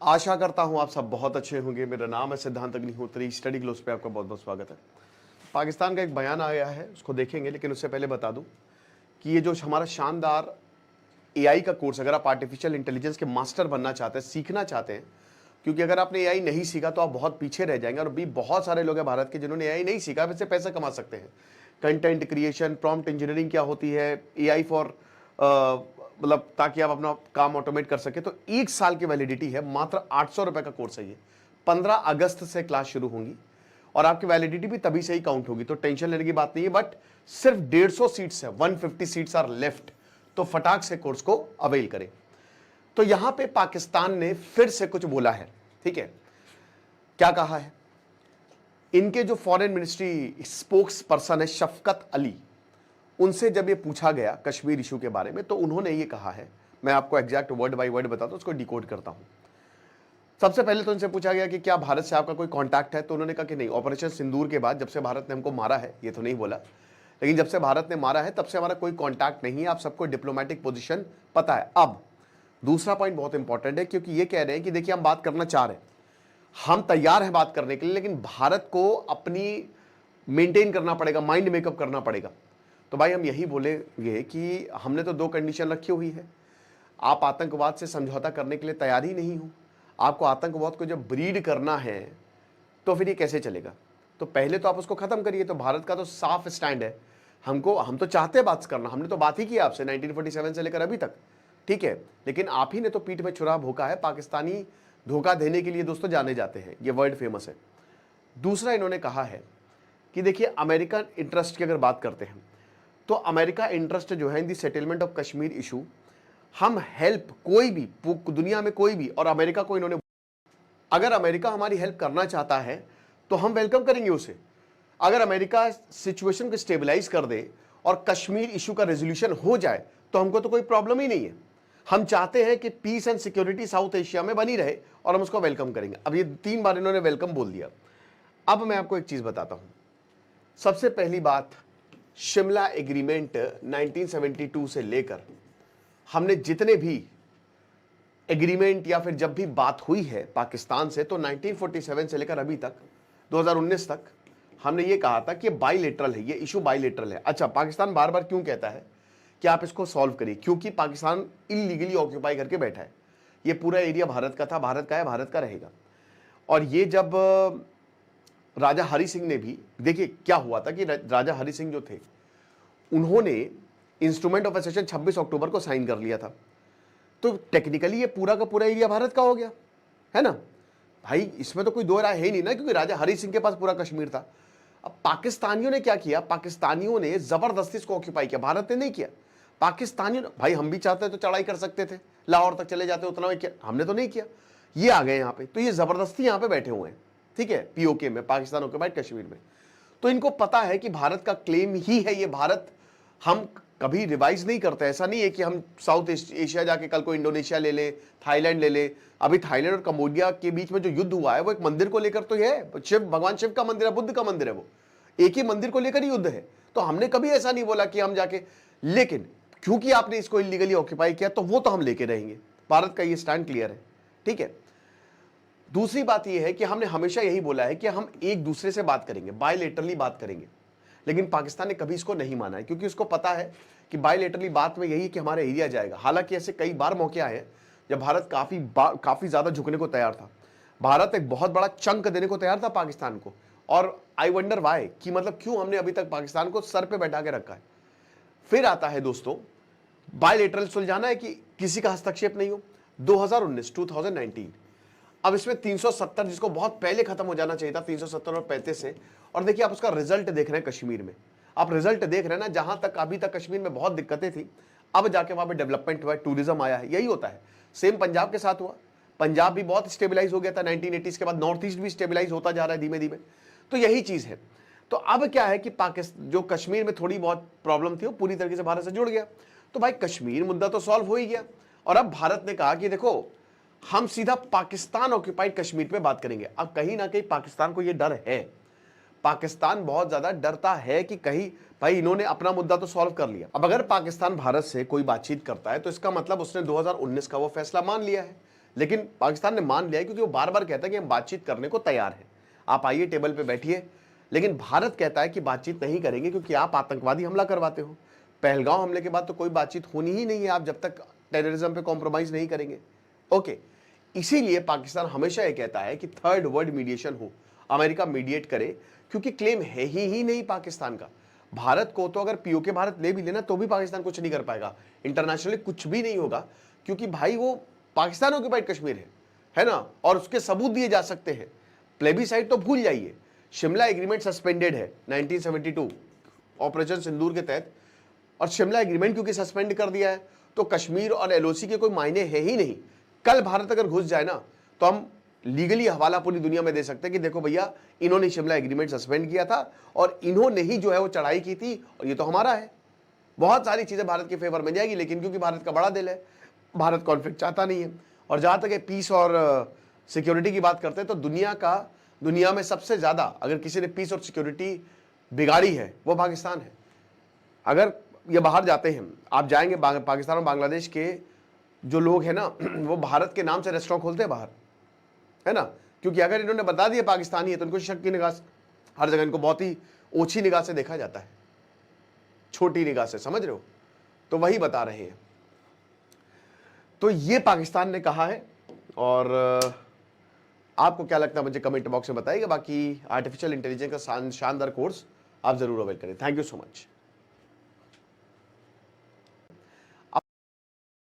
आशा करता हूं आप सब बहुत अच्छे होंगे। मेरा नाम है सिद्धांत अग्निहोत्री। स्टडी ग्लोस पे आपका बहुत बहुत स्वागत है। पाकिस्तान का एक बयान आया है, उसको देखेंगे, लेकिन उससे पहले बता दूं कि ये जो हमारा शानदार एआई का कोर्स, अगर आप आर्टिफिशियल इंटेलिजेंस के मास्टर बनना चाहते हैं, सीखना चाहते हैं, क्योंकि अगर आपने एआई नहीं सीखा तो आप बहुत पीछे रह जाएंगे। और भी बहुत सारे लोग हैं भारत के जिन्होंने एआई नहीं सीखा, वैसे पैसा कमा सकते हैं। कंटेंट क्रिएशन, प्रॉम्प्ट इंजीनियरिंग क्या होती है, एआई फॉर मतलब ताकि आप अपना काम ऑटोमेट कर सके। तो 1 साल की वैलिडिटी है, मात्र 800 रुपए का कोर्स है ये। 15 अगस्त से क्लास शुरू होंगी और आपकी वैलिडिटी भी तभी से ही काउंट होगी, तो टेंशन लेने की बात नहीं है। बट सिर्फ 150 सीट्स है, 150 सीट्स आर लेफ्ट, तो फटाक से कोर्स को अवेल करें। तो यहां पे पाकिस्तान ने फिर से कुछ बोला है, ठीक है। क्या कहा है? इनके जो फॉरेन मिनिस्ट्री स्पोक्स पर्सन है शफकत अली, उनसे जब ये पूछा गया कश्मीर इशू के बारे में, तो उन्होंने ये कहा है, मैं आपको एग्जैक्ट वर्ड बाय वर्ड बताता हूं, उसको डिकोड करता हूं। सबसे पहले तो उनसे पूछा गया कि क्या भारत से आपका कोई कांटेक्ट है, तो उन्होंने कहा कि नहीं। ऑपरेशन सिंदूर के बाद, जब से भारत ने हमको मारा है, ये तो नहीं बोला, लेकिन जब से भारत ने मारा है तब से हमारा कोई कांटेक्ट नहीं है। आप सबको डिप्लोमेटिक पोजीशन पता है। अब दूसरा पॉइंट बहुत इंपॉर्टेंट है, क्योंकि ये कह रहे हैं कि देखिए हम बात करना चाह रहे हैं, हम तैयार हैं बात करने के लिए, लेकिन भारत को अपनी मेंटेन करना पड़ेगा, माइंड मेकअप करना पड़ेगा। तो भाई हम यही बोलेंगे कि हमने तो 2 कंडीशन रखी हुई है। आप आतंकवाद से समझौता करने के लिए तैयार ही नहीं हो। आपको आतंकवाद को जब ब्रीड करना है तो फिर ये कैसे चलेगा? तो पहले तो आप उसको खत्म करिए। तो भारत का तो साफ स्टैंड है, हम तो चाहते हैं बात करना, हमने तो बात ही की आपसे 1947 से लेकर अभी तक, ठीक है। लेकिन आप ही ने तो पीठ में छुरा भोंका है। पाकिस्तानी धोखा देने के लिए दोस्तों जाने जाते हैं, ये वर्ड फेमस है। दूसरा इन्होंने कहा है कि देखिए अमेरिकन इंटरेस्ट की अगर बात करते हैं तो अमेरिका इंटरेस्ट जो है इन दी सेटलमेंट ऑफ कश्मीर इशू, हम हेल्प कोई भी दुनिया में कोई भी, और अमेरिका को इन्होंने, अगर अमेरिका हमारी हेल्प करना चाहता है तो हम वेलकम करेंगे उसे। अगर अमेरिका सिचुएशन को स्टेबलाइज कर दे और कश्मीर इशू का रेजोल्यूशन हो जाए तो हमको तो कोई प्रॉब्लम ही नहीं है। हम चाहते हैं कि peace and security South Asia में बनी रहे और हम उसको वेलकम करेंगे। अब ये 3 बार इन्होंने वेलकम बोल दिया। अब मैं आपको एक चीज बताता हूं। सबसे पहली बात, शिमला एग्रीमेंट 1972 से लेकर हमने जितने भी एग्रीमेंट या फिर जब भी बात हुई है पाकिस्तान से, तो 1947 से लेकर अभी तक 2019 तक हमने ये कहा था कि बाइलेटरल है, ये इशू बाइलेटरल है। अच्छा, पाकिस्तान बार बार क्यों कहता है कि आप इसको सॉल्व करिए? क्योंकि पाकिस्तान इलीगली ऑक्यूपाई करके बैठा है। ये पूरा एरिया भारत का था, भारत का है, भारत का रहेगा। और ये जब राजा हरि सिंह ने भी, देखिए क्या हुआ था कि राजा हरि सिंह जो थे उन्होंने इंस्ट्रूमेंट ऑफ एसेशन 26 अक्टूबर को साइन कर लिया था, तो टेक्निकली ये पूरा का पूरा एरिया भारत का हो गया, है ना भाई? इसमें तो कोई दो राय है नहीं ना, क्योंकि राजा हरि सिंह के पास पूरा कश्मीर था। अब पाकिस्तानियों ने क्या किया? पाकिस्तानियों ने जबरदस्ती इसको ऑक्यूपाई किया, भारत ने नहीं किया। पाकिस्तानियों, भाई हम भी चाहते तो चढ़ाई कर सकते थे, लाहौर तक चले जाते, उतना किया, हमने तो नहीं किया। ये आ गए यहाँ पे, तो ये जबरदस्ती यहाँ पे बैठे हुए हैं, ठीक है, पीओके में, पाकिस्तान ऑक्यूपाइड कश्मीर में। तो इनको पता है कि भारत का क्लेम ही है ये, भारत हम कभी रिवाइज नहीं करते। ऐसा नहीं है कि हम साउथ एशिया जाके कल को इंडोनेशिया ले ले, थाईलैंड ले ले। अभी थाईलैंड और कंबोडिया के बीच में जो युद्ध हुआ है वो एक मंदिर को लेकर तो है, भगवान शिव का मंदिर है, बुद्ध का मंदिर है, वो एक ही मंदिर को लेकर ही युद्ध है। तो हमने कभी ऐसा नहीं बोला कि हम जाके, लेकिन क्योंकि आपने इसको इलीगली ऑक्यूपाई किया तो वो तो हम लेके रहेंगे। भारत का ये स्टैंड क्लियर है, ठीक है। दूसरी बात यह है कि हमने हमेशा यही बोला है कि हम एक दूसरे से बात करेंगे, बायलेटरली बात करेंगे, लेकिन पाकिस्तान ने कभी इसको नहीं माना है, क्योंकि उसको पता है कि बायलेटरली बात में यही है कि हमारा एरिया जाएगा। हालांकि ऐसे कई बार मौके आए हैं जब भारत काफी ज्यादा झुकने को तैयार था। भारत एक बहुत बड़ा चंक देने को तैयार था पाकिस्तान को, और आई वंडर वाई, कि मतलब क्यों हमने अभी तक पाकिस्तान को सर पे बैठा के रखा है। फिर आता है दोस्तों, बायलेटरल सुलझाना है कि किसी का हस्तक्षेप नहीं हो। 2019 अब इसमें 370, जिसको बहुत पहले खत्म हो जाना चाहिए था, 370 और 35 से। और देखिए आप उसका रिजल्ट देख रहे हैं कश्मीर में, आप रिजल्ट देख रहे हैं ना, जहां तक अभी तक कश्मीर में बहुत दिक्कतें थी, अब जाके वहां पे डेवलपमेंट हुआ है, टूरिज्म आया है। यही होता है, सेम पंजाब के साथ हुआ। पंजाब भी बहुत स्टेबलाइज हो गया था 1980s के बाद, नॉर्थ ईस्ट भी स्टेबलाइज होता जा रहा है धीमे धीमे। तो यही चीज है। तो अब क्या है कि पाकिस्तान, जो कश्मीर में थोड़ी बहुत प्रॉब्लम थी, वो पूरी तरीके से भारत से जुड़ गया। तो भाई कश्मीर मुद्दा तो सॉल्व हो ही गया। और अब भारत ने कहा कि देखो हम सीधा पाकिस्तान ऑक्यूपाइड कश्मीर पे बात करेंगे। अब कहीं ना कहीं पाकिस्तान को यह डर है, पाकिस्तान बहुत ज्यादा डरता है कि कहीं भाई इन्होंने अपना मुद्दा तो सॉल्व कर लिया। अब अगर पाकिस्तान भारत से कोई बातचीत करता है तो इसका मतलब उसने 2019 का वो फैसला मान लिया है लेकिन पाकिस्तान ने मान लिया है क्योंकि वो बार बार कहता है कि हम बातचीत करने को तैयार हैं, आप आइए टेबल पे बैठिए। लेकिन भारत कहता है कि बातचीत नहीं करेंगे क्योंकि आप आतंकवादी हमला करवाते हो। पहलगांव हमले के बाद तो कोई बातचीत होनी ही नहीं है, आप जब तक टेररिज्म पे कॉम्प्रोमाइज नहीं करेंगे। ओके, इसीलिए पाकिस्तान हमेशा ये कहता है कि थर्ड वर्ल्ड मीडिएशन हो, अमेरिका मीडिएट करे, क्योंकि क्लेम है ही नहीं पाकिस्तान का। भारत को तो अगर पीओके भारत ले भी लेना तो भी पाकिस्तान कुछ नहीं कर पाएगा, इंटरनेशनली कुछ भी नहीं होगा, क्योंकि भाई वो पाकिस्तान ऑक्युपाइड कश्मीर है ना, और उसके सबूत दिए जा सकते हैं। प्लेबीसाइट तो भूल जाइए, शिमला एग्रीमेंट सस्पेंडेड है 1972 ऑपरेशन सिंदूर के तहत, और शिमला एग्रीमेंट क्योंकि सस्पेंड कर दिया है तो कश्मीर और एलओसी के कोई मायने है ही नहीं। कल भारत अगर घुस जाए ना तो हम लीगली हवाला पूरी दुनिया में दे सकते हैं कि देखो भैया, इन्होंने शिमला एग्रीमेंट सस्पेंड किया था और इन्होंने ही जो है वो चढ़ाई की थी और ये तो हमारा है। बहुत सारी चीजें भारत के फेवर में जाएगी, लेकिन क्योंकि भारत का बड़ा दिल है, भारत कॉन्फ्लिक्ट चाहता नहीं है। और जहां तक पीस और सिक्योरिटी की बात करते हैं तो दुनिया में सबसे ज्यादा अगर किसी ने पीस और सिक्योरिटी बिगाड़ी है वो पाकिस्तान है। अगर ये बाहर जाते हैं, आप जाएंगे पाकिस्तान और बांग्लादेश के जो लोग हैं ना वो भारत के नाम से रेस्टोरेंट खोलते हैं बाहर, है ना, क्योंकि अगर इन्होंने बता दिया पाकिस्तानी है तो इनको शक की निगाह से हर जगह इनको बहुत ही ओछी निगाह से देखा जाता है, छोटी निगाह से, समझ रहे हो। तो वही बता रहे हैं। तो ये पाकिस्तान ने कहा है, और आपको क्या लगता है मुझे कमेंट बॉक्स में बताइएगा। बाकी आर्टिफिशियल इंटेलिजेंस का शानदार कोर्स आप जरूर अवेल करें। Thank you so much.